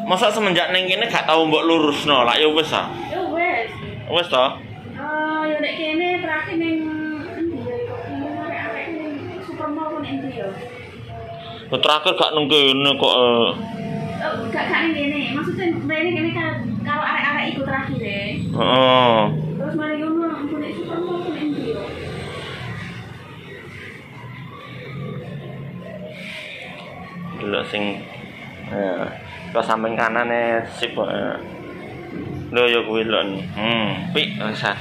Masa semenjak neng kene gak tau mbok lurusno, lak ya wis ah. Ya wes. Wis to? Ya nek kene terakhir ning endi ya kok ini arek-arek ning supermall kon endi ya. Terakhir gak neng kene kok Gak ning kene. Maksudnya mrene kene kan karo arek-arek iku terakhir e. Heeh. Terus mari ngono ampun nek supermall kon endi ya. Dulu sing ke samping kanane sip kok. Lho ya kuwi lho. Pik bisa.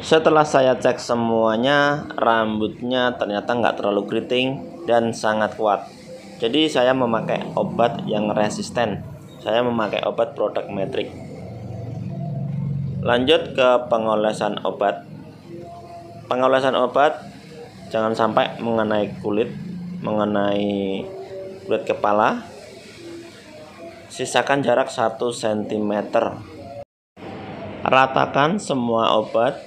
Setelah saya cek semuanya, rambutnya ternyata nggak terlalu keriting dan sangat kuat. Jadi saya memakai obat yang resisten. Saya memakai obat produk Matrix. Lanjut ke pengolesan obat. Pengolesan obat jangan sampai mengenai kulit kepala. Sisakan jarak 1 cm. Ratakan semua obat.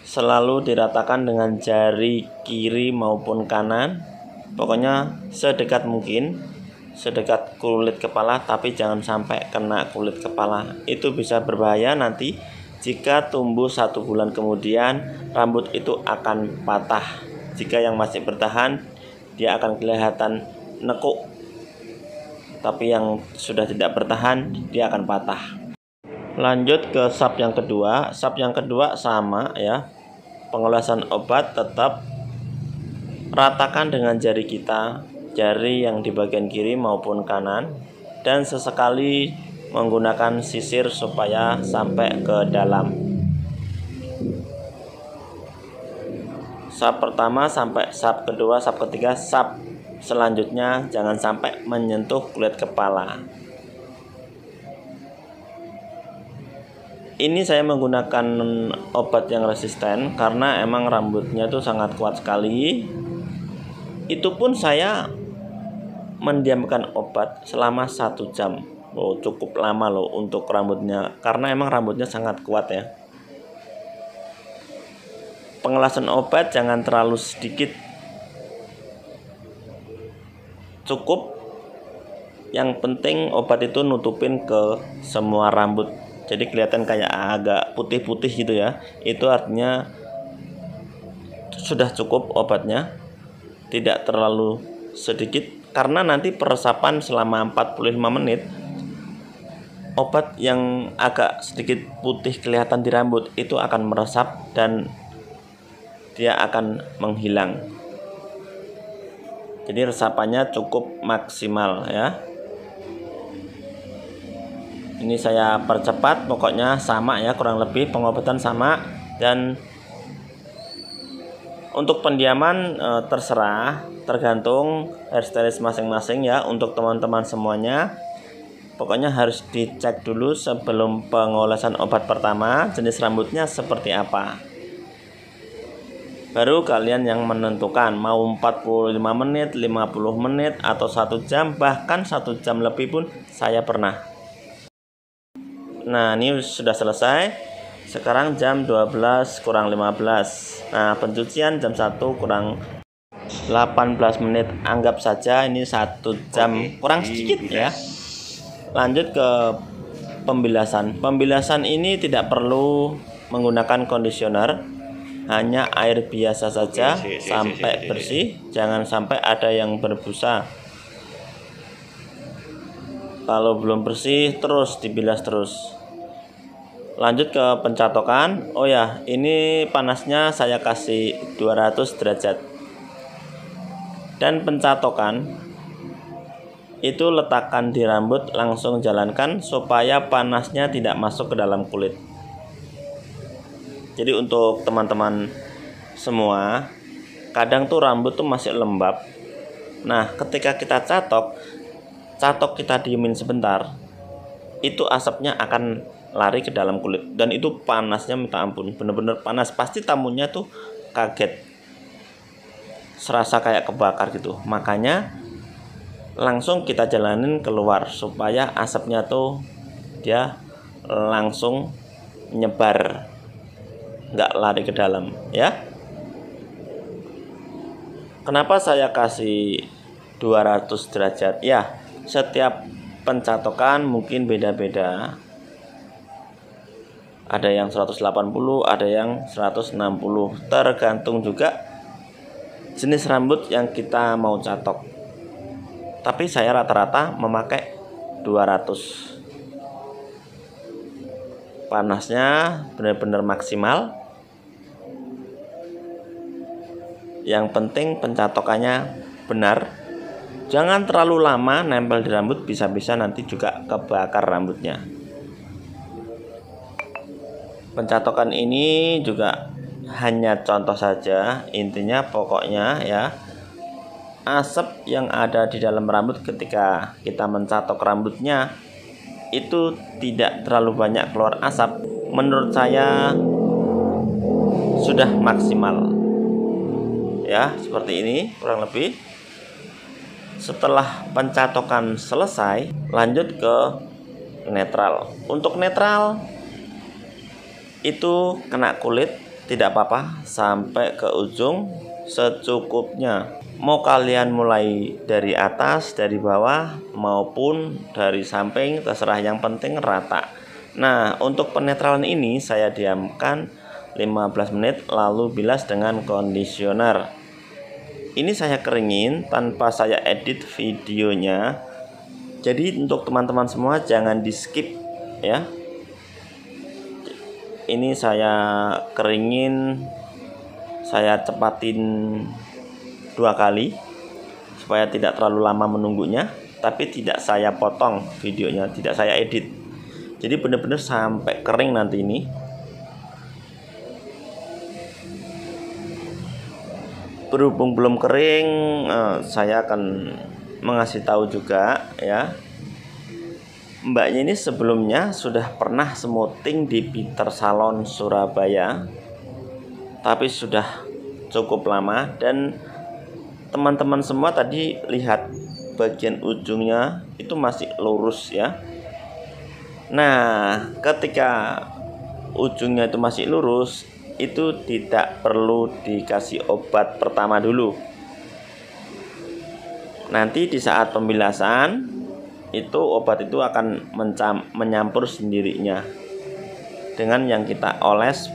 Selalu diratakan dengan jari kiri maupun kanan. Pokoknya sedekat mungkin, sedekat kulit kepala, tapi jangan sampai kena kulit kepala. Itu bisa berbahaya nanti. Jika tumbuh 1 bulan kemudian, rambut itu akan patah. Jika yang masih bertahan, dia akan kelihatan nekuk. Tapi yang sudah tidak bertahan, dia akan patah. Lanjut ke sap yang kedua. Sap yang kedua sama ya. Pengolesan obat tetap ratakan dengan jari kita, jari yang di bagian kiri maupun kanan, dan sesekali menggunakan sisir supaya sampai ke dalam. Sap pertama sampai sap kedua, sap ketiga, sap selanjutnya jangan sampai menyentuh kulit kepala. Ini saya menggunakan obat yang resisten karena emang rambutnya itu sangat kuat sekali. Itu pun saya mendiamkan obat selama 1 jam. Oh, cukup lama loh untuk rambutnya karena emang rambutnya sangat kuat ya. Pengelasan obat jangan terlalu sedikit, cukup. Yang penting obat itu nutupin ke semua rambut, jadi kelihatan kayak agak putih-putih gitu ya. Itu artinya sudah cukup obatnya, tidak terlalu sedikit, karena nanti peresapan selama 45 menit. Obat yang agak sedikit putih kelihatan di rambut itu akan meresap dan dia akan menghilang. Jadi resapannya cukup maksimal ya. Ini saya percepat, pokoknya sama ya, kurang lebih pengobatan sama. Dan untuk pendiaman terserah, tergantung hairstylist masing-masing ya. Untuk teman-teman semuanya, pokoknya harus dicek dulu sebelum pengolesan obat pertama, jenis rambutnya seperti apa. Baru kalian yang menentukan mau 45 menit, 50 menit, atau 1 jam, bahkan 1 jam lebih pun saya pernah. Nah, ini sudah selesai. Sekarang jam 12 kurang 15. Nah, pencucian jam 1 kurang 18 menit. Anggap saja ini 1 jam kurang sedikit ya. Lanjut ke pembilasan. Pembilasan ini tidak perlu menggunakan conditioner, hanya air biasa saja sampai bersih. Jangan sampai ada yang berbusa. Kalau belum bersih terus dibilas terus. Lanjut ke pencatokan. Oh ya, ini panasnya saya kasih 200 derajat. Dan pencatokan itu letakkan di rambut, langsung jalankan supaya panasnya tidak masuk ke dalam kulit. Jadi untuk teman-teman semua, kadang tuh rambut tuh masih lembab. Nah, ketika kita catok kita diemin sebentar, itu asapnya akan lari ke dalam kulit. Dan itu panasnya minta ampun, bener-bener panas. Pasti tamunya tuh kaget, serasa kayak kebakar gitu. Makanya langsung kita jalanin keluar supaya asapnya tuh dia langsung nyebar. nggak lari ke dalam ya. Kenapa saya kasih 200 derajat? Ya, setiap pencatokan mungkin beda-beda. Ada yang 180, ada yang 160, tergantung juga jenis rambut yang kita mau catok. Tapi saya rata-rata memakai 200. Panasnya benar-benar maksimal. Yang penting pencatokannya benar. Jangan terlalu lama nempel di rambut, bisa-bisa nanti juga kebakar rambutnya. Pencatokan ini juga hanya contoh saja, intinya pokoknya ya, asap yang ada di dalam rambut ketika kita mencatok rambutnya itu tidak terlalu banyak keluar asap. Menurut saya sudah maksimal ya, seperti ini kurang lebih. Setelah pencatokan selesai, lanjut ke netral. Untuk netral itu kena kulit tidak apa-apa, sampai ke ujung secukupnya. Mau kalian mulai dari atas, dari bawah, maupun dari samping, terserah, yang penting rata. Nah, untuk penetralan ini saya diamkan 15 menit lalu bilas dengan conditioner. Ini saya keringin tanpa saya edit videonya. Jadi untuk teman-teman semua jangan di skip ya. Ini saya keringin, saya cepatin 2 kali supaya tidak terlalu lama menunggunya. Tapi tidak saya potong videonya, tidak saya edit. Jadi benar-benar sampai kering nanti ini. Berhubung belum kering, saya akan mengasih tahu juga ya. Mbaknya ini sebelumnya sudah pernah smoothing di Peter Salon Surabaya, tapi sudah cukup lama. Dan teman-teman semua tadi lihat bagian ujungnya itu masih lurus ya. Nah, ketika ujungnya itu masih lurus, itu tidak perlu dikasih obat pertama dulu. Nanti di saat pembilasan itu obat itu akan menyampur sendirinya dengan yang kita oles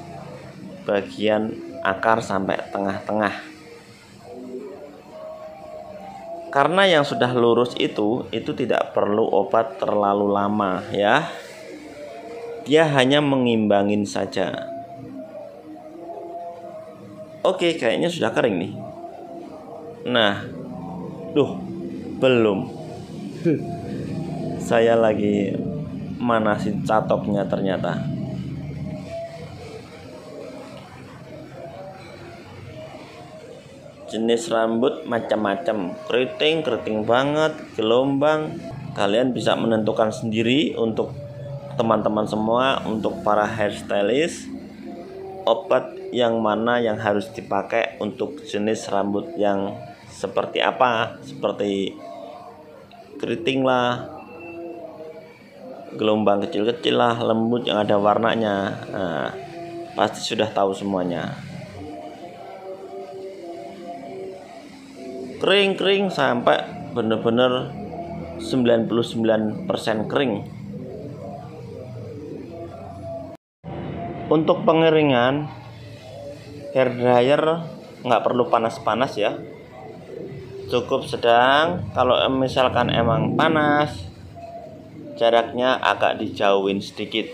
bagian akar sampai tengah-tengah. Karena yang sudah lurus itu tidak perlu obat terlalu lama ya. Dia hanya mengimbangin saja. Oke, kayaknya sudah kering nih. Nah, belum. Saya lagi manasin catoknya ternyata. Jenis rambut macam-macam, keriting banget, gelombang. Kalian bisa menentukan sendiri untuk teman-teman semua, untuk para hairstylist, obat yang mana yang harus dipakai untuk jenis rambut yang seperti apa, seperti keriting lah, gelombang kecil-kecil lah, lembut yang ada warnanya. Nah, pasti sudah tahu semuanya. Kering sampai benar-benar 99% kering. Untuk pengeringan, hair dryer nggak perlu panas-panas ya, cukup sedang. Kalau misalkan emang panas, jaraknya agak dijauhin sedikit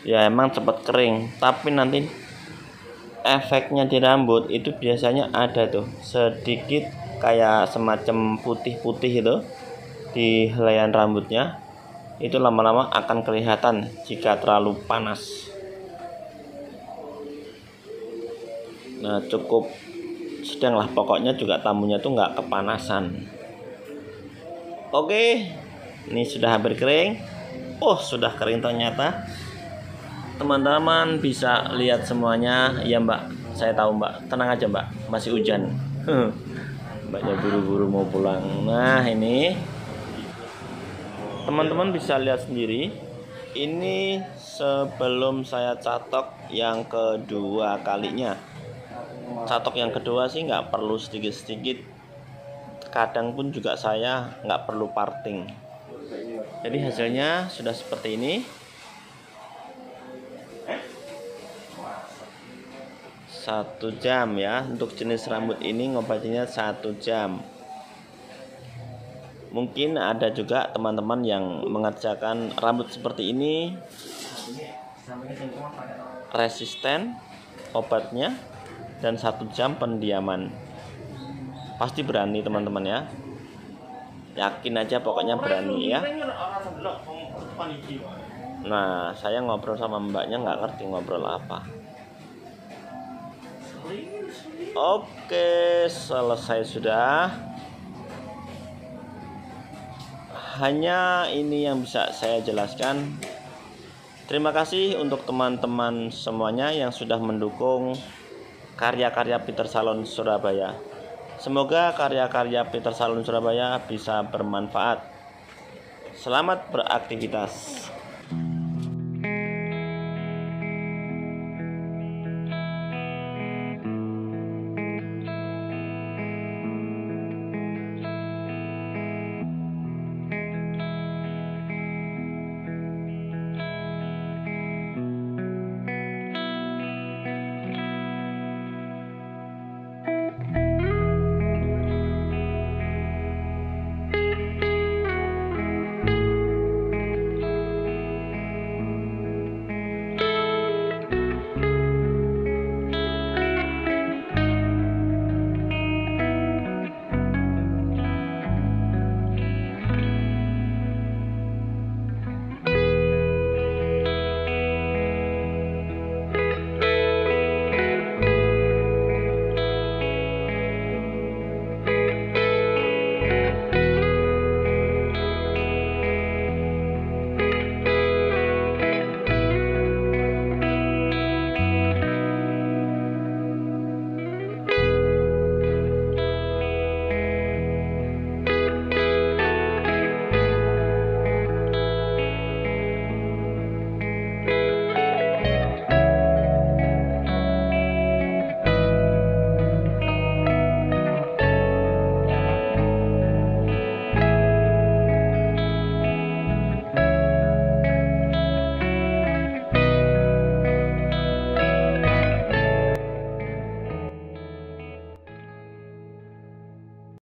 ya, emang cepat kering. Tapi nanti efeknya di rambut itu biasanya ada tuh sedikit kayak semacam putih-putih itu di helaian rambutnya. Itu lama-lama akan kelihatan jika terlalu panas. Nah, cukup sedang lah, pokoknya juga tamunya tuh nggak kepanasan. Oke, ini sudah hampir kering. Sudah kering ternyata. Teman-teman bisa lihat semuanya. Ya Mbak, saya tahu Mbak, tenang aja Mbak, masih hujan. Mbaknya buru-buru mau pulang. Nah, ini teman-teman bisa lihat sendiri Ini sebelum saya catok yang kedua kalinya. Catok yang kedua sih nggak perlu sedikit-sedikit, kadang pun juga saya nggak perlu parting. Jadi hasilnya sudah seperti ini. 1 jam ya, untuk jenis rambut ini ngobatinya 1 jam. Mungkin ada juga teman-teman yang mengerjakan rambut seperti ini, resisten obatnya, dan 1 jam pendiaman. Pasti berani teman-teman ya, yakin aja pokoknya berani ya. Nah, saya ngobrol sama mbaknya nggak ngerti ngobrol apa. Oke, selesai sudah. Hanya ini yang bisa saya jelaskan. Terima kasih untuk teman-teman semuanya yang sudah mendukung karya-karya Peter Salon Surabaya. Semoga karya-karya Peter Salon Surabaya bisa bermanfaat. Selamat beraktivitas.